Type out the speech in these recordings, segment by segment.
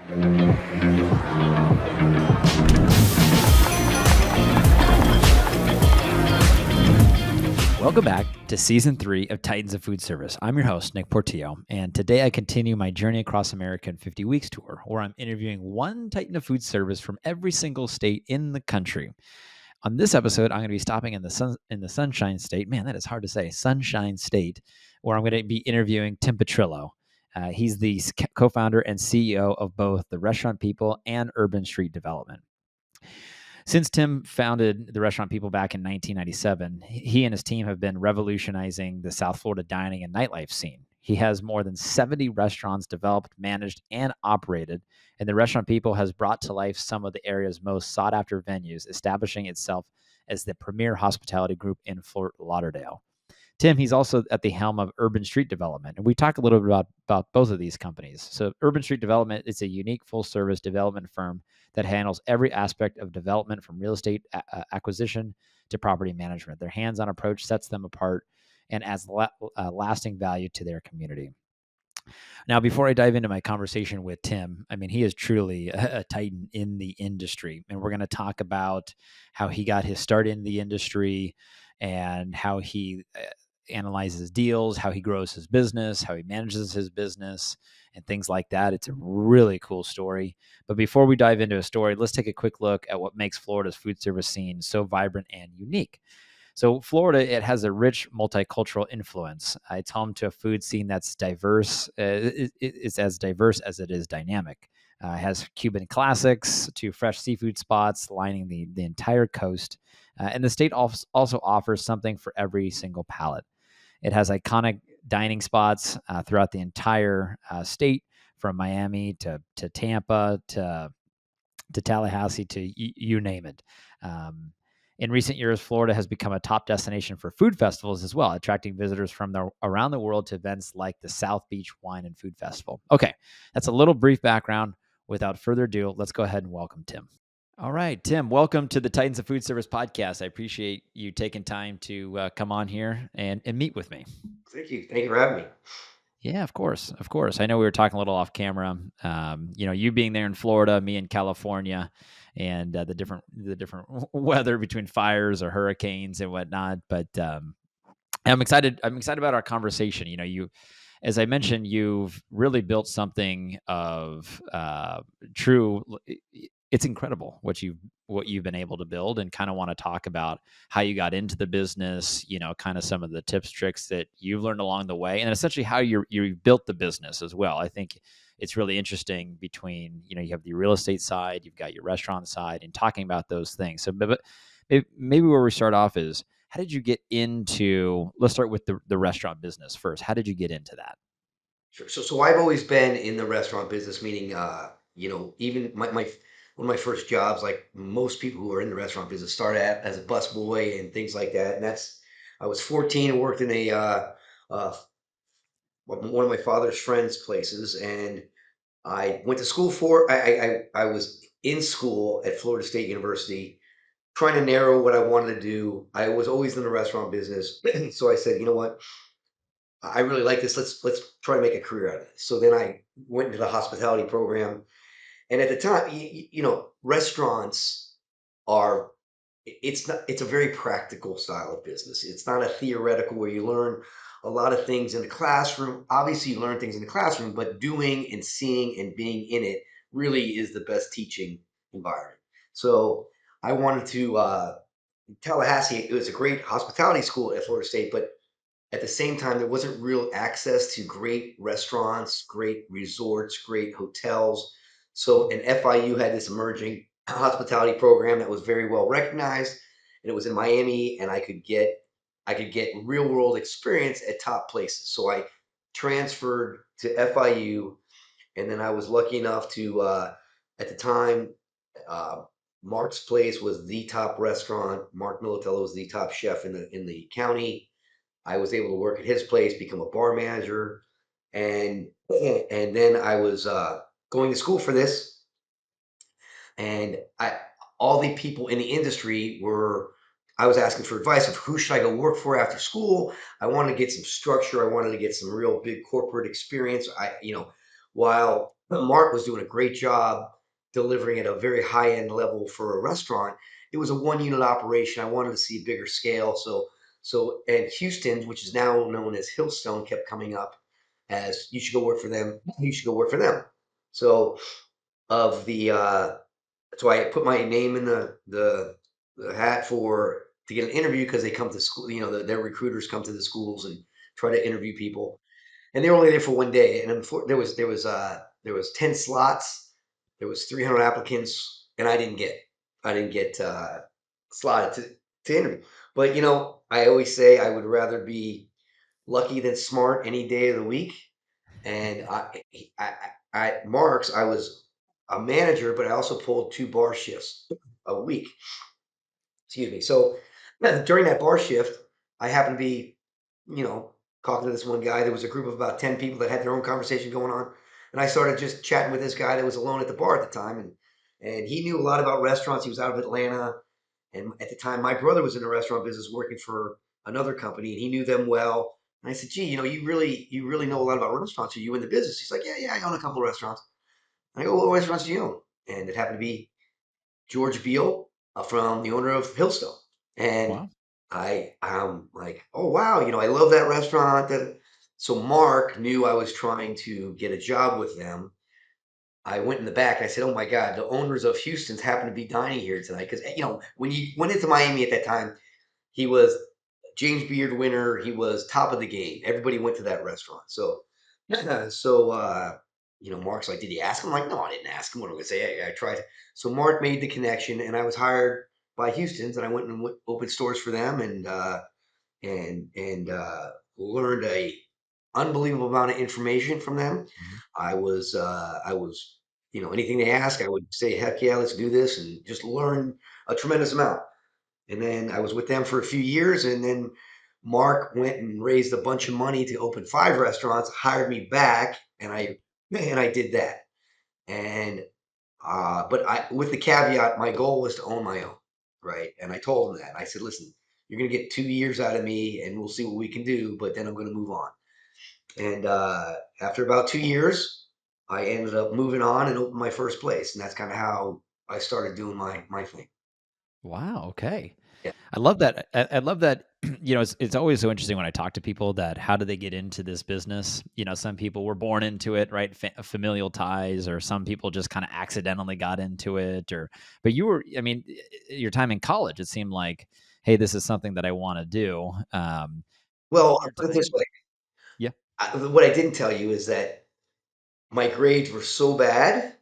Welcome back to Season 3 of Titans of Food Service. I'm your host, Nick Portillo, and today I continue my Journey Across America in 50 Weeks tour, where I'm interviewing one Titan of Food Service from every single state in the country. On this episode, I'm going to be stopping in the Sunshine State. Man, that is hard to say. Sunshine State, where I'm going to be interviewing Tim Petrillo. He's the co-founder and CEO of both the Restaurant People and Urban Street Development. Since Tim founded the Restaurant People back in 1997, he and his team have been revolutionizing the South Florida dining and nightlife scene. He has more than 70 restaurants developed, managed, and operated, and the Restaurant People has brought to life some of the area's most sought-after venues, establishing itself as the premier hospitality group in Fort Lauderdale. Tim, he's also at the helm of Urban Street Development, and we talk a little bit about both of these companies. So Urban Street Development is a unique full-service development firm that handles every aspect of development from real estate acquisition to property management. Their hands-on approach sets them apart and adds lasting value to their community. Now, before I dive into my conversation with Tim, I mean, he is truly a titan in the industry, and we're going to talk about how he got his start in the industry and how he analyzes deals, how he grows his business, how he manages his business, and things like that. It's a really cool story. But before we dive into a story, let's take a quick look at what makes Florida's food service scene so vibrant and unique. So Florida, it has a rich multicultural influence. It's home to a food scene that's diverse. It's as diverse as it is dynamic. It has Cuban classics to fresh seafood spots lining the entire coast. And the state also offers something for every single palate. It has iconic dining spots throughout the entire state, from Miami to Tampa to Tallahassee to you name it. In recent years, Florida has become a top destination for food festivals as well, attracting visitors from around the world to events like the South Beach Wine and Food Festival. Okay, that's a little brief background. Without further ado, let's go ahead and welcome Tim. All right, Tim, welcome to the Titans of Food Service podcast. I appreciate you taking time to come on here and meet with me. Thank you. Thank you for having me. Yeah, of course. Of course. I know we were talking a little off camera, you being there in Florida, me in California, and the different weather between fires or hurricanes and whatnot. But I'm excited. I'm excited about our conversation. As I mentioned, you've really built something of true. It's incredible what you've been able to build, and kind of want to talk about how you got into the business, kind of some of the tips, tricks that you've learned along the way, and essentially how you built the business as well. I think it's really interesting between, you have the real estate side, you've got your restaurant side, and talking about those things. So, but maybe where we start off is, how did you get into, let's start with the restaurant business first. How did you get into that? Sure. So I've always been in the restaurant business, meaning, even my one of my first jobs, like most people who are in the restaurant business, started out as a busboy and things like that. And I was 14 and worked in uh, one of my father's friends' places, and I went to school for. I was in school at Florida State University, trying to narrow what I wanted to do. I was always in the restaurant business, so I said, you know what? I really like this. Let's try to make a career out of this. So then I went into the hospitality program, and at the time, restaurants are it's a very practical style of business. It's not a theoretical where you learn a lot of things in the classroom. Obviously, you learn things in the classroom, but doing and seeing and being in it really is the best teaching environment. So I wanted to Tallahassee. It was a great hospitality school at Florida State, but at the same time, there wasn't real access to great restaurants, great resorts, great hotels. So, and FIU had this emerging hospitality program that was very well recognized, and it was in Miami, and I could get real world experience at top places. So I transferred to FIU, and then I was lucky enough to, at the time, uh, Mark's Place was the top restaurant. Mark Militello was the top chef in the county. I was able to work at his place, become a bar manager, and and then I was going to school for this, and all the people in the industry were. I was asking for advice of who should I go work for after school. I wanted to get some structure. I wanted to get some real big corporate experience. While Mark was doing a great job delivering at a very high end level for a restaurant. It was a one unit operation. I wanted to see a bigger scale. And Houston, which is now known as Hillstone, kept coming up as you should go work for them. You should go work for them. So of the so I put my name in the hat for to get an interview because they come to school. Their recruiters come to the schools and try to interview people, and they were only there for one day. And there was 10 slots. There was 300 applicants, and I didn't get slotted to interview. But I always say I would rather be lucky than smart any day of the week. And Marks, I was a manager, but I also pulled 2 bar shifts a week. Excuse me. So during that bar shift, I happened to be, you know, talking to this one guy. There was a group of about 10 people that had their own conversation going on. And I started just chatting with this guy that was alone at the bar at the time. And he knew a lot about restaurants. He was out of Atlanta. And at the time, my brother was in the restaurant business working for another company, and he knew them well. And I said, "Gee, you really know a lot about restaurants. Are you in the business?" He's like, "Yeah, yeah, I own a couple of restaurants." And I go, "What restaurants do you own?" And it happened to be George Beal from the owner of Hillstone. And Wow. I'm like, "Oh wow, I love that restaurant." So Mark knew I was trying to get a job with them. I went in the back and I said, "Oh my God, the owners of Houston's happen to be dining here tonight." Because when you went into Miami at that time, he was James Beard winner. He was top of the game. Everybody went to that restaurant. Mark's like, "Did you ask him?" I'm like, "No, I didn't ask him. What am I going to say? I tried." So Mark made the connection, and I was hired by Houston's, and I went and opened stores for them, and learned a unbelievable amount of information from them. Mhm. Anything they ask, I would say, "Heck yeah, let's do this," and just learn a tremendous amount. And then I was with them for a few years, and then Mark went and raised a bunch of money to open 5 restaurants, hired me back, and I did that. And but I with the caveat, my goal was to own my own, right? And I told him that. I said, "Listen, you're gonna get 2 years out of me, and we'll see what we can do, but then I'm gonna move on." And after about 2 years, I ended up moving on and opened my first place, and that's kind of how I started doing my thing. Wow. Okay. Yeah. I love that. I love that. It's always so interesting when I talk to people that how do they get into this business? Some people were born into it, right? Familial ties, or some people just kind of accidentally got into it. But you were, I mean, your time in college, it seemed like, hey, this is something that I want to do. Well, In your I'll put it this time, way. yeah. What I didn't tell you is that my grades were so bad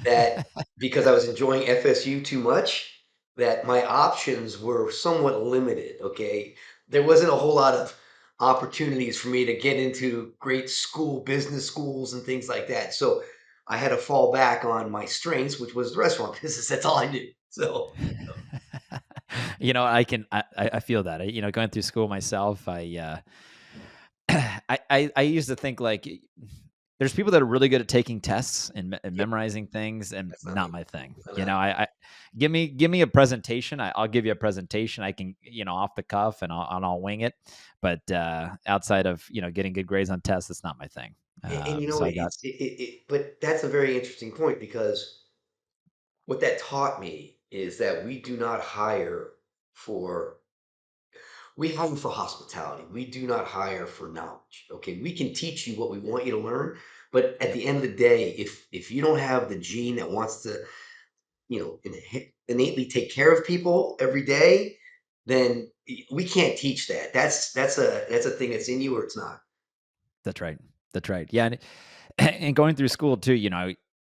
that because I was enjoying FSU too much, that my options were somewhat limited. Okay. There wasn't a whole lot of opportunities for me to get into great business schools and things like that. So I had to fall back on my strengths, which was the restaurant business. That's all I knew. So, I feel that. Going through school myself, I used to think like there's people that are really good at taking tests and yeah, memorizing things, and that's not not me. my thing. I'm not. I give me a presentation. I'll give you a presentation. I can off the cuff, and I'll wing it. But outside of getting good grades on tests, it's not my thing. And So I got but that's a very interesting point because what that taught me is that for we hire for hospitality. We do not hire for knowledge. Okay, we can teach you what we want you to learn, but at yep. the end of the day, if you don't have the gene that wants to, innately take care of people every day, then we can't teach that. That's a thing that's in you or it's not. That's right. That's right. Yeah, and going through school too,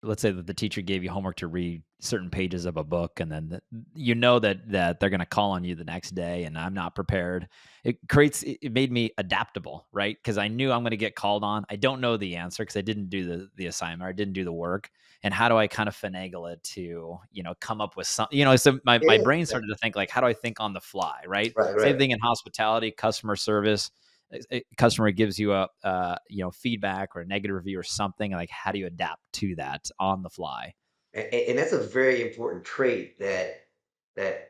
let's say that the teacher gave you homework to read certain pages of a book, and then that they're going to call on you the next day, and I'm not prepared. It made me adaptable, right? Because I knew I'm going to get called on. I don't know the answer because I didn't do the assignment, or I didn't do the work. And how do I kind of finagle it to come up with something? So my Yeah, brain yeah. started to think like, how do I think on the fly, right? Right, Same right. thing in hospitality, customer service. A customer gives you a feedback or a negative review or something, like how do you adapt to that on the fly? And that's a very important trait that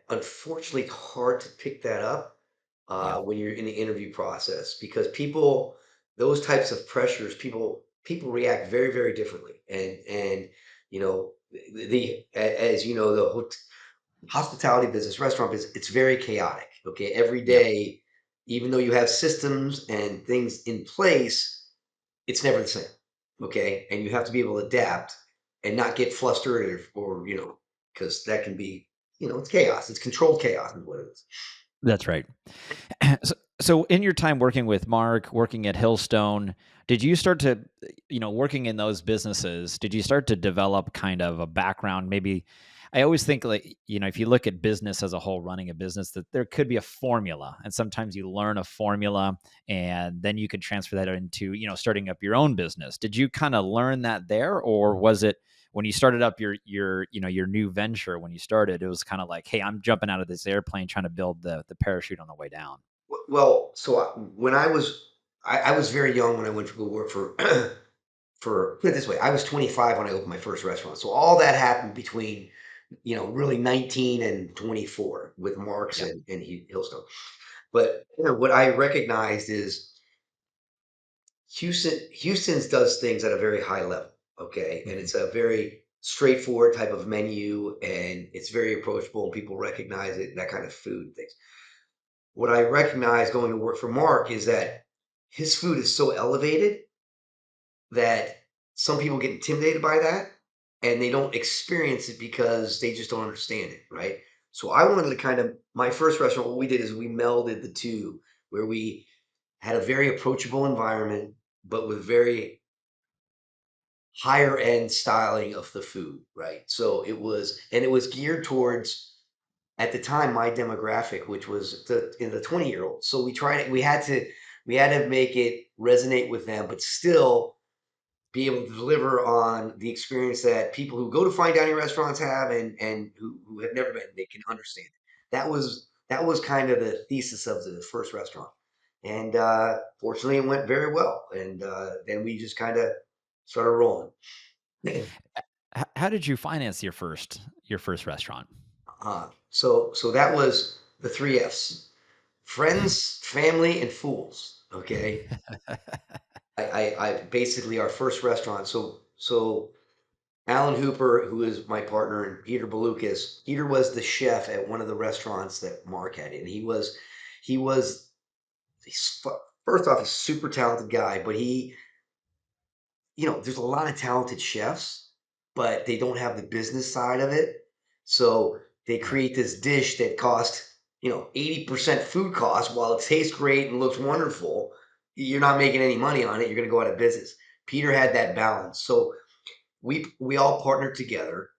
unfortunately it's hard to pick that up Yeah. when you're in the interview process because people those types of pressures people people react very, very differently. And as you know, the hospitality business, restaurant business, it's very chaotic. Okay, every Yep. day, even though you have systems and things in place, it's never the same. Okay, and you have to be able to adapt and not get flustered or because that can be, it's chaos. It's controlled chaos is what it is. That's right. So in your time working with Mark, working at Hillstone, did you start to, working in those businesses, did you start to develop kind of a background? Maybe I always think like, if you look at business as a whole, running a business, that there could be a formula. And sometimes you learn a formula and then you could transfer that into, starting up your own business. Did you kind of learn that there? Or was it when you started up your new venture, when you started, it was kind of like, hey, I'm jumping out of this airplane trying to build the parachute on the way down? Well, so when I was very young when I went to go work for for put it this way, I was 25 when I opened my first restaurant. So all that happened between really 19 and 24 with Marks Yep. and Hillstone. But what I recognized is Houston's does things at a very high level, okay? And Mhm. it's a very straightforward type of menu, and it's very approachable, and people recognize it, that kind of food things. What I recognize going to work for Mark is that his food is so elevated that some people get intimidated by that, and they don't experience it because they just don't understand it, right? So I wanted to kind of my first restaurant, what we did is we melded the two, where we had a very approachable environment, but with very higher end styling of the food, right? So it was geared towards at the time my demographic, which was the 20-year-olds. So we had to make it resonate with them, but still be able to deliver on the experience that people who go to fine dining restaurants have and who have never been, they can understand. That was kind of the thesis of the first restaurant. And fortunately it went very well. And then we just kind of started rolling. How did you finance your first restaurant? So that was the three F's: friends, family, and fools. Okay. I basically our first restaurant. So Alan Hooper, who is my partner, and Peter Balukas. Peter was the chef at one of the restaurants that Mark had, and he was he's, first off, he's a super talented guy, but there's a lot of talented chefs, but they don't have the business side of it. So they Right. create this dish that costs 80% food cost while it tastes great and looks wonderful. You're not making any money on it. You're going to go out of business. Peter had that balance, so we all partnered together.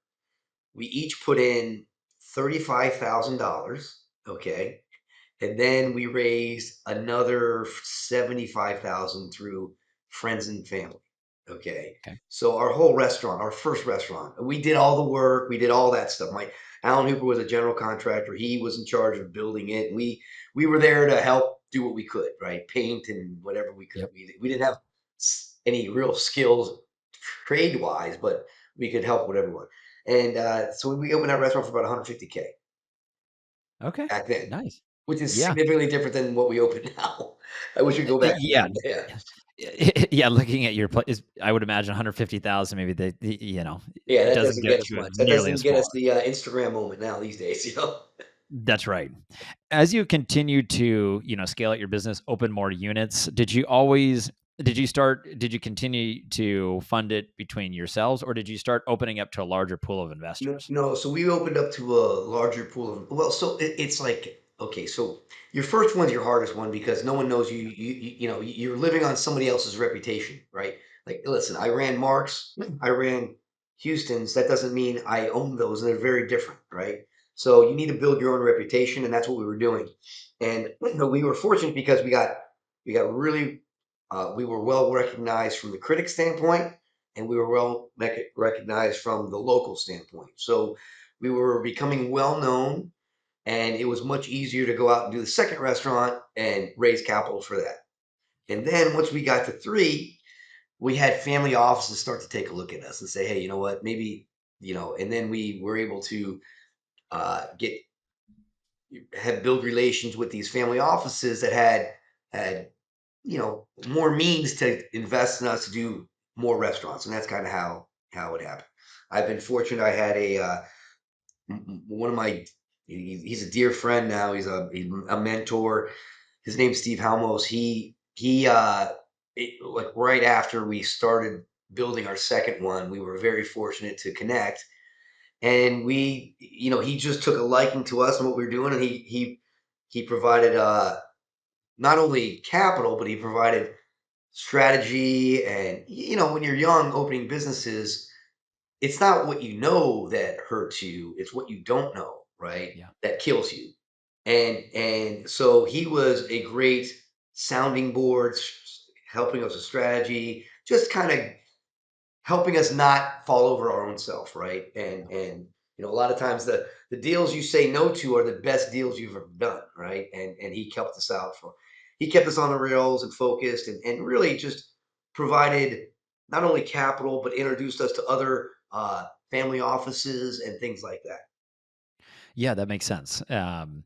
We each put in $35,000, okay? And then we raised another 75,000 through friends and family, okay? Okay. So our whole restaurant, our first restaurant, we did all the work, we did all that stuff. My Alan Hooper was a general contractor. He was in charge of building it. We were there to help do what we could, right? Paint and whatever we could. Yep. We didn't have any real skills trade wise, but we could help whatever one. And so we opened that restaurant for about 150K Okay. back then, Nice. which is Yeah. significantly different than what we open now. I wish we could go back Yeah. then. Yeah. Yeah, looking at your place, I would imagine 150,000, maybe Yeah, it that doesn't doesn't get get us you much. That nearly doesn't as get far. us the Instagram moment now these days. That's right. As you continue to, scale out your business, open more units, did you continue to fund it between yourselves, or did you start opening up to a larger pool of No, investors? no. So we opened up to a larger pool of. Well, so it's like okay. So your first one's your hardest one because no one knows you. You're living on somebody else's reputation, right? Like, listen, I ran Marks, I ran Houston's. That doesn't mean I own those, and they're very different, right? So you need to build your own reputation, and that's what we were doing. And we were fortunate because we got really we were well recognized from the critic standpoint, and we were well recognized from the local standpoint. So we were becoming well known, and it was much easier to go out and do the second restaurant and raise capital for that. Yep. And then once we got to three, we had family offices start to take a look at us and say, hey, you know what, maybe, and then we were able to get have build relations with these family offices that had more means to invest in us to do more restaurants, and that's kind of how it happened. I've been fortunate. I had one of my he's a dear friend now. He's a mentor. His name's Steve Halmos. Like right after we started building our second one, we were very fortunate to connect, and he just took a liking to us and what we were doing, and he provided not only capital, but he provided strategy. And when you're young opening businesses, it's not what you know that hurts you, it's what you don't know, right? Yeah. That kills you. And so he was a great sounding board, helping us with strategy, just kind of helping us not fall over our own self, right? And a lot of times the deals you say no to are the best deals you've ever done, right? And he kept us out for he kept us on the rails and focused, and really just provided not only capital but introduced us to other family offices and things like that. Yeah, that makes sense. How And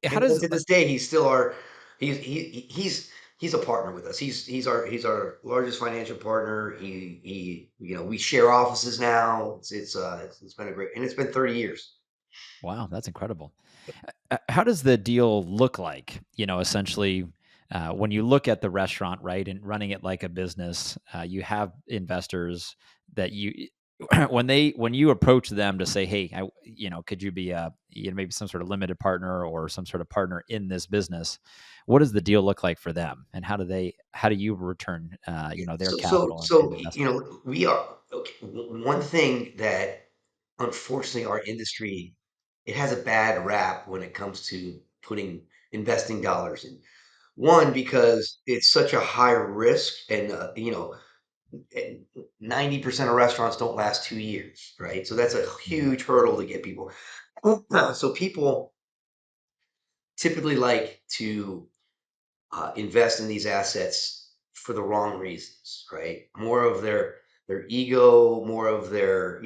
does to this day, he's still our he's a partner with us. He's our largest financial partner. We share offices now. It's been a great, and it's been 30 years. Wow, that's incredible. How does the deal look like? Essentially, when you look at the restaurant, right, and running it like a business, you have investors that when you approach them to say, "Hey, could you be maybe some sort of limited partner or some sort of partner in this business?" What does the deal look like for them, and how do you return, their So so capital and so investment? we are okay. One thing that unfortunately our industry, it has a bad rap when it comes to putting investing dollars in. One, because it's such a high risk, and 90% of restaurants don't last 2 years, right? So that's a Mhm. huge hurdle to get people. So people typically like to invest in these assets for the wrong reasons, right? More of their ego, more of their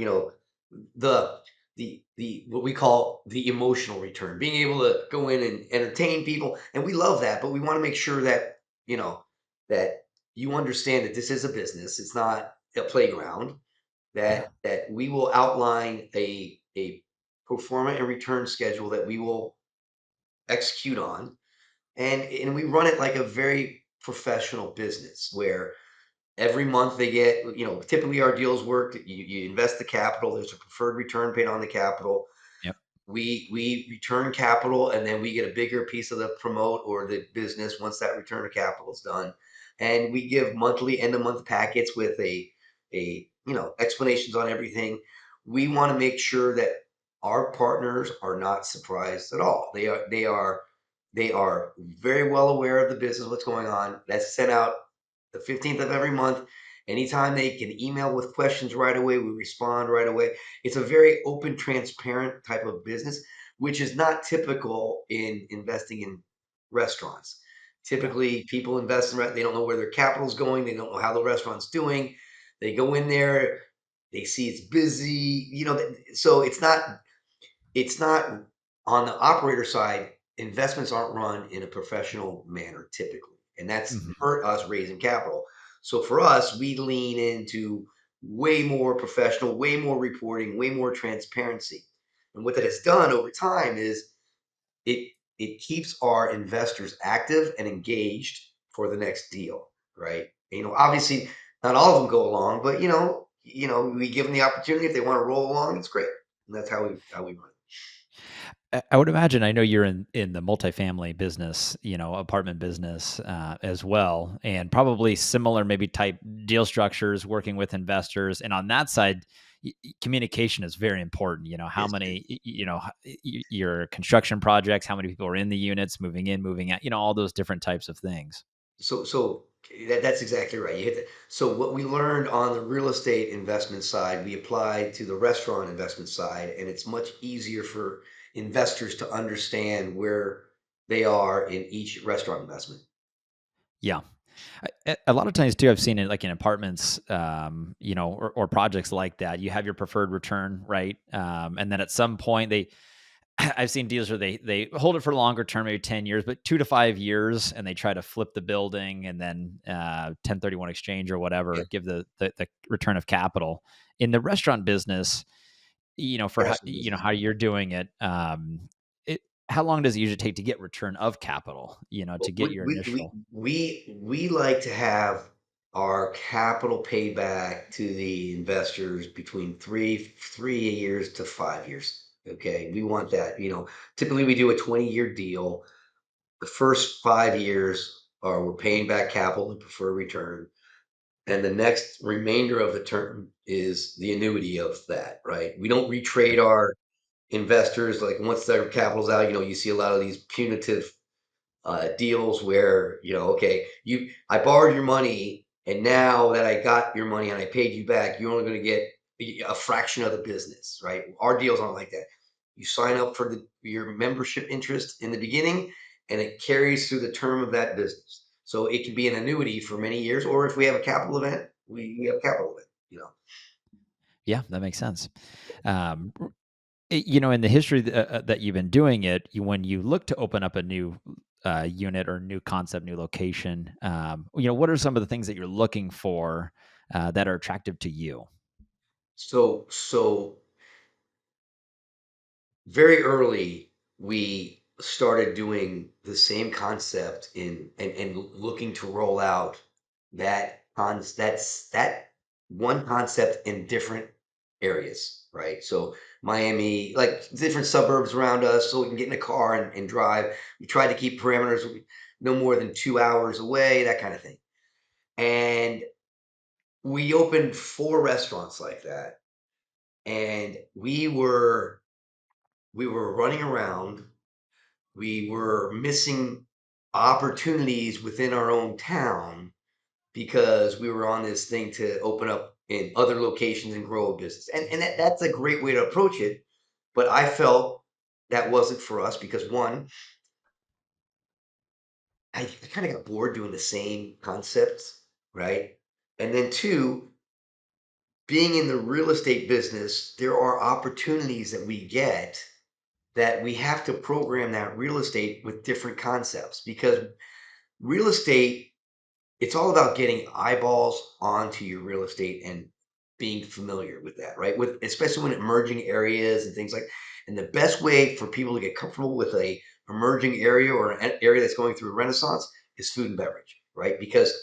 the the what we call the emotional return, being able to go in and entertain people, and we love that, but we want to make sure that you know that you understand that this is a business, it's not a playground, Yeah. that we will outline a pro forma and return schedule that we will execute on, and we run it like a very professional business where every month they get, typically our deals work. You invest the capital, there's a preferred return paid on the capital. Yep. We return capital, and then we get a bigger piece of the promote or the business once that return of capital is done. And we give monthly end of month packets with a explanations on everything. We want to make sure that our partners are not surprised at all. They are very well aware of the business, what's going on. That's sent out the 15th of every month. Anytime they can email with questions right away, we respond right away. It's a very open, transparent type of business, which is not typical in investing in restaurants. Yeah. Typically, people invest in they don't know where their capital is going. They don't know how the restaurant's doing. They go in there, they see it's busy. So it's not on the operator side. Investments aren't run in a professional manner typically, and that's Mhm. hurt us raising capital. So for us, we lean into way more professional, way more reporting, way more transparency. And what that has done over time is it keeps our investors active and engaged for the next deal, right? Obviously, not all of them go along, but we give them the opportunity. If they want to roll along, it's great, and that's how we run. I would imagine I know you're in the multifamily business, apartment business, as well, and probably similar maybe type deal structures, working with investors, and on that side, communication is very important. How It's, many, your construction projects, how many people are in the units, moving in, moving out, all those different types of things. So that's exactly right. You hit that. So what we learned on the real estate investment side, we applied to the restaurant investment side, and it's much easier for investors to understand where they are in each restaurant investment. Yeah. A lot of times too, I've seen it like in apartments, or projects like that. You have your preferred return, right? And then at some point, I've seen deals where they hold it for longer term, maybe 10 years, but 2 to 5 years, and they try to flip the building and then, 1031 exchange or Yeah, whatever, give the return of capital. In the restaurant business, for how restaurant business. how you're doing it, it how long does it usually take to get return of capital, to get We your we we initial. we like to have our capital payback to the investors between three years to 5 years. Okay, we want that. Typically we do a 20-year deal. The first 5 years are we're paying back capital and preferred return, and the next remainder of the term is the annuity of that. Right? We don't retrade our investors like once their capital's out. You see a lot of these punitive deals where okay, I borrowed your money, and now that I got your money and I paid you back, you're only going to get a fraction of the business, right? Our deals aren't like that. You sign up for your membership interest in the beginning, and it carries through the term of that business. So it can be an annuity for many years, or if we have a capital event, we have a capital event. Yeah, that makes sense. Um, in the history that you've been doing it, when you look to open up a new unit or new concept, new location, what are some of the things that you're looking for that are attractive to you? So very early we started doing the same concept in and looking to roll out that one concept in different areas, right? So Miami, like different suburbs around us, so we can get in a car and drive. We tried to keep parameters no more than 2 hours away, that kind of thing. And we opened four restaurants like that, and we were running around. We were missing opportunities within our own town because we were on this thing to open up in other locations and grow a business. And that's a great way to approach it. But I felt that wasn't for us because one, I kind of got bored doing the same concepts, right? And then two, being in the real estate business, there are opportunities that we get that we have to program that real estate with different concepts because real estate, it's all about getting eyeballs onto your real estate and being familiar with that, right? With especially when emerging areas and things like. And the best way for people to get comfortable with a emerging area or an area that's going through a renaissance is food and beverage, right? Because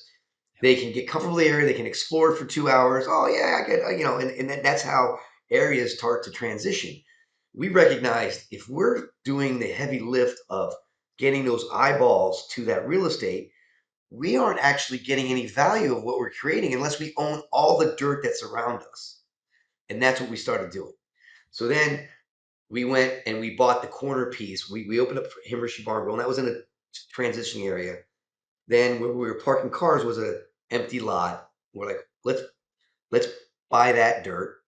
they can get comfortable in the area, they can explore it for 2 hours. Oh yeah, I get, and that's how areas start to transition. We recognized if we're doing the heavy lift of getting those eyeballs to that real estate, we aren't actually getting any value of what we're creating unless we own all the dirt that's around us. And that's what we started doing. So then we went and we bought the corner piece. We opened up Himmershey Barnville, and that was in a transitioning area. Then where we were parking cars was a empty lot. We're like, let's buy that dirt.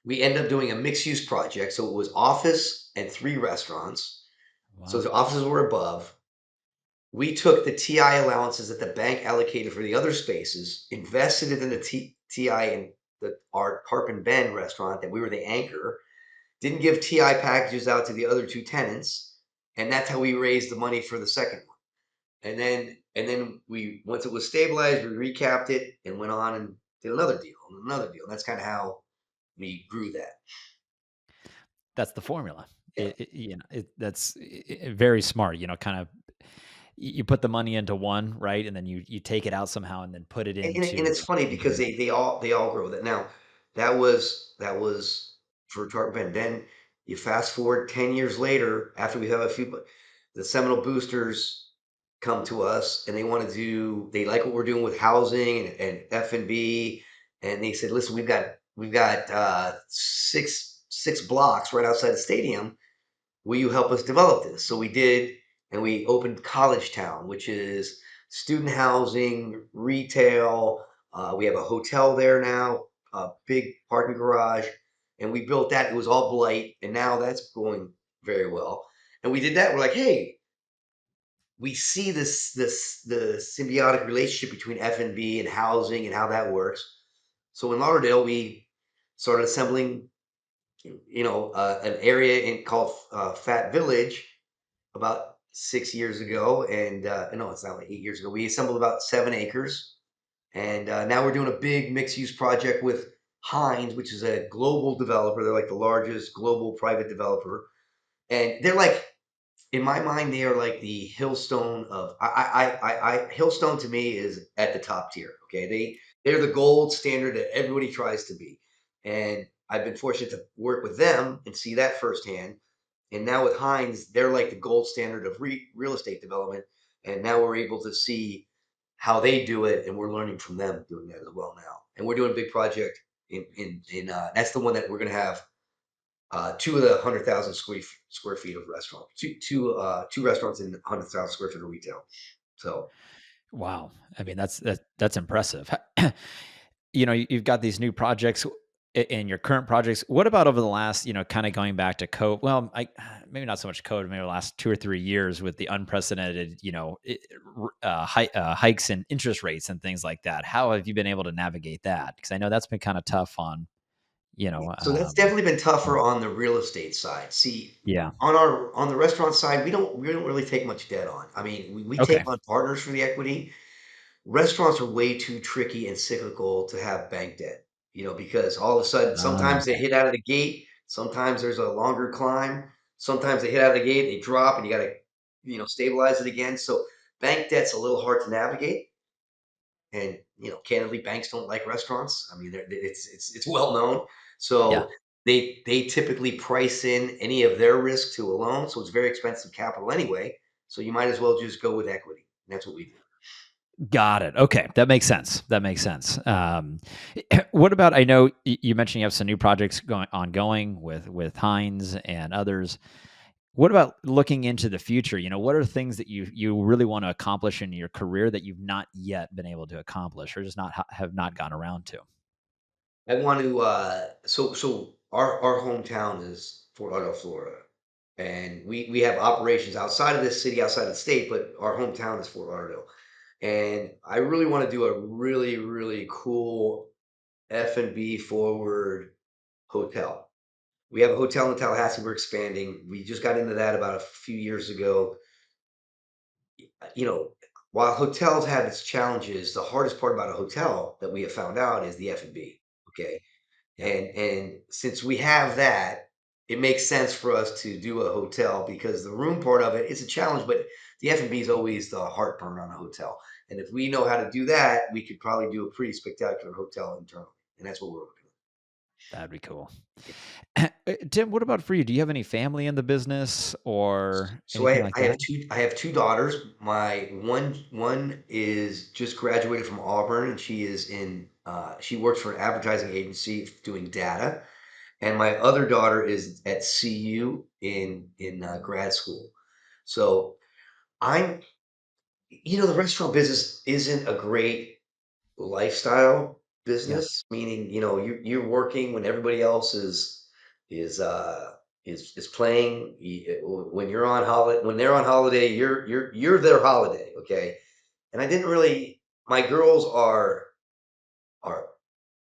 We ended up doing a mixed use project. So it was office and three restaurants. So Wow. the offices were above. We took the TI allowances that the bank allocated for the other spaces, invested it in the TI in our Park and Bend restaurant that we were the anchor, didn't give TI packages out to the other two tenants, and that's how we raised the money for the second one. And then we once it was stabilized, we recapped it and went on and did another deal and another deal. And that's kind of how we grew that. That's the formula. Yeah. That's very smart. Kind of you put the money into one, right, and then you take it out somehow and then put it And into it's funny because into they all grow that. Now, that was for Tarpon Bend. Then you fast forward 10 years later, after we have the Seminole Boosters come to us and they like what we're doing with housing and F&B. And they said, listen, we've got six blocks right outside the stadium. Will you help us develop this? So we did, and we opened College Town, which is student housing, retail. We have a hotel there now, a big parking garage, and we built that. It was all blight, and now that's going very well. And we did that. We're like, hey, we see this the symbiotic relationship between F&B and housing and how that works. So in Lauderdale, we started assembling an area called Fat Village about 6 years ago, and no, it's not like 8 years ago. We assembled about 7 acres, and now we're doing a big mixed-use project with Hines, which is a global developer. They're like the largest global private developer, and they're like, in my mind, they are like the Hillstone of Hillstone to me is at the top tier. Okay, they're the gold standard that everybody tries to be, and I've been fortunate to work with them and see that firsthand. And now with Hines, they're like the gold standard of real estate development, and now we're able to see how they do it, and we're learning from them doing that as well now. And we're doing a big project in that's the one that we're going to have two of the 100,000 square feet of restaurant, two restaurants in 100,000 square feet of retail. So Wow. I mean, that's impressive. You've got these new projects in your current projects. What about over the last, kind of going back to COVID? Well, maybe not so much COVID, maybe the last 2 or 3 years with the unprecedented, hikes in interest rates and things like that. How have you been able to navigate that? Because I know that's been kind of tough on, you know, so that's um, definitely been on, tougher on the real estate side. See, yeah. on the restaurant side, we don't really take much debt on. I mean, we take Okay. on partners for the equity. Restaurants are way too tricky and cyclical to have bank debt, because all of a sudden, sometimes they Okay. hit out of the gate, sometimes there's a longer climb, sometimes they hit out of the gate, they drop, and you got to, stabilize it again. So bank debt's a little hard to navigate, and candidly, banks don't like restaurants. I mean, it's well known. Yeah. So they typically price in any of their risk to a loan, so it's very expensive capital anyway. So you might as well just go with equity. And that's what we do. Got it. Okay, that makes sense. That makes sense. What about? I know you mentioned you have some new projects ongoing with Heinz and others. What about looking into the future? What are things that you really want to accomplish in your career that you've not yet been able to accomplish, or just not have not gotten around to? I want to so our hometown is Fort Lauderdale, Florida. And we have operations outside of this city, outside of the state, but our hometown is Fort Lauderdale. And I really want to do a really, really cool F&B forward hotel. We have a hotel in Tallahassee we're expanding. We just got into that about a few years ago. You know, while hotels have its challenges, the hardest part about a hotel that we have found out is the F&B. Okay. Yeah, And since we have that, it makes sense for us to do a hotel because the room part of it is a challenge, but the F&B is always the heartburn on a hotel. And if we know how to do that, we could probably do a pretty spectacular hotel internally. And that's what we're working that'd be cool. on. Tim, what about for you? Do you have any family in the business or So anything like that? I have two daughters. My one is just graduated from Auburn, and she works for an advertising agency doing data. And my other daughter is at CU in grad school. So I'm, the restaurant business isn't a great lifestyle Yeah, business, meaning, you're working when everybody else is uh is playing. When you're on holiday, when they're on holiday, you're their holiday, okay? And I didn't really. My girls are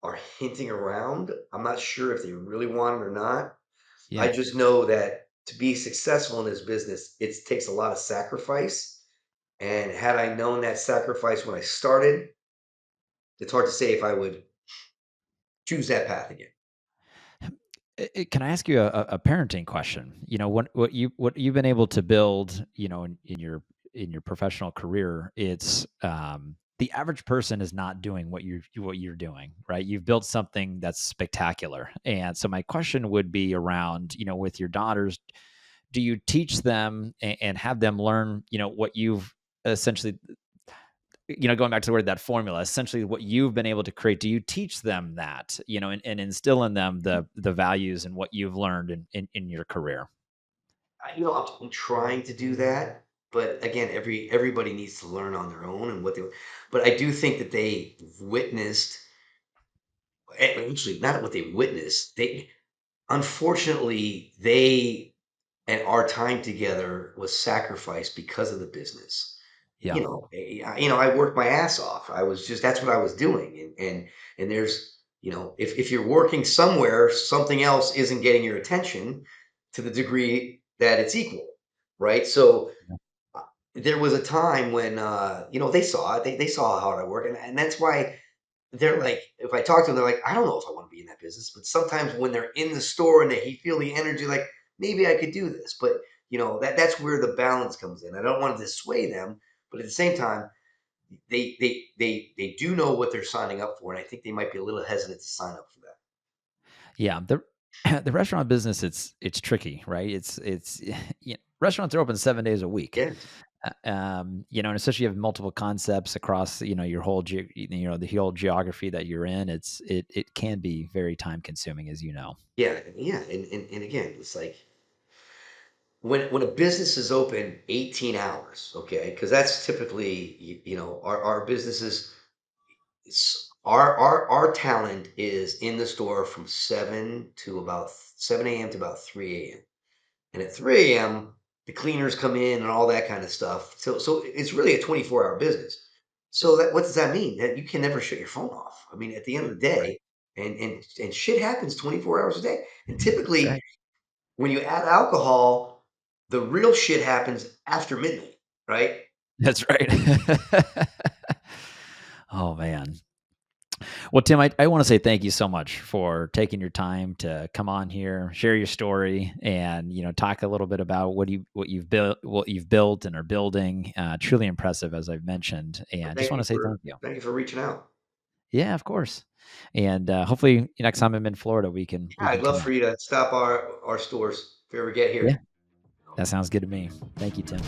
are hinting around. I'm not sure if they really want it or not. I yeah. just know that to be successful in this business, it takes a lot of sacrifice. And had I known that sacrifice when I started, it's hard to say if I would choose that path again. Can I ask you a parenting question? What you've been able to build, in your professional career, it's the average person is not doing what you're doing, right? You've built something that's spectacular, and so my question would be around, with your daughters, do you teach them and have them learn, what you've essentially, going back to the word that formula, essentially what you've been able to create, do you teach them that, and instill in them the values and what you've learned in your career? I'm trying to do that, but again, everybody needs to learn on their own and what they. But I do think that they witnessed, actually, not what they witnessed. They unfortunately they and our time together was sacrificed because of the business. Yeah. I worked my ass off. I was just that's what I was doing, and there's if you're working somewhere, something else isn't getting your attention to the degree that it's equal, right? So uh, there was a time when they saw it, they saw how hard I work, and that's why they're like, if I talk to them, they're like, I don't know if I want to be in that business. But sometimes when they're in the store and they feel the energy, like maybe I could do this. But that's where the balance comes in. I don't want to dissuade them, but at the same time, they do know what they're signing up for, and I think they might be a little hesitant to sign up for that. Yeah, the the restaurant business, it's tricky, right? It's restaurants are open 7 days a week. Yeah, And especially you have multiple concepts across, your whole the whole geography that you're in. It can be very time consuming, as you know. yeah, yeah. And again, it's like when a business is open 18 hours, okay, because that's typically our businesses. Our talent is in the store from 7 a.m. to about 3 a.m. And at 3 a.m., the cleaners come in and all that kind of stuff. So it's really a 24-hour business. So what does that mean? That you can never shut your phone off. I mean, at the end of the Right. day, and shit happens 24 hours a day. And That's typically, right. when you add alcohol, the real shit happens after midnight, right? That's right. Oh man. Well, Tim, I want to say thank you so much for taking your time to come on here, share your story, and talk a little bit about what you've built and are building. Truly impressive, as I've mentioned, But and just thank want you to say for thank you. thank you for reaching out. Yeah, of course. And hopefully next time I'm in Florida, we can Yeah, we I'd can love for connect. you to stop our stores if you ever get Yeah, here. that sounds good to me. Thank you, Tim.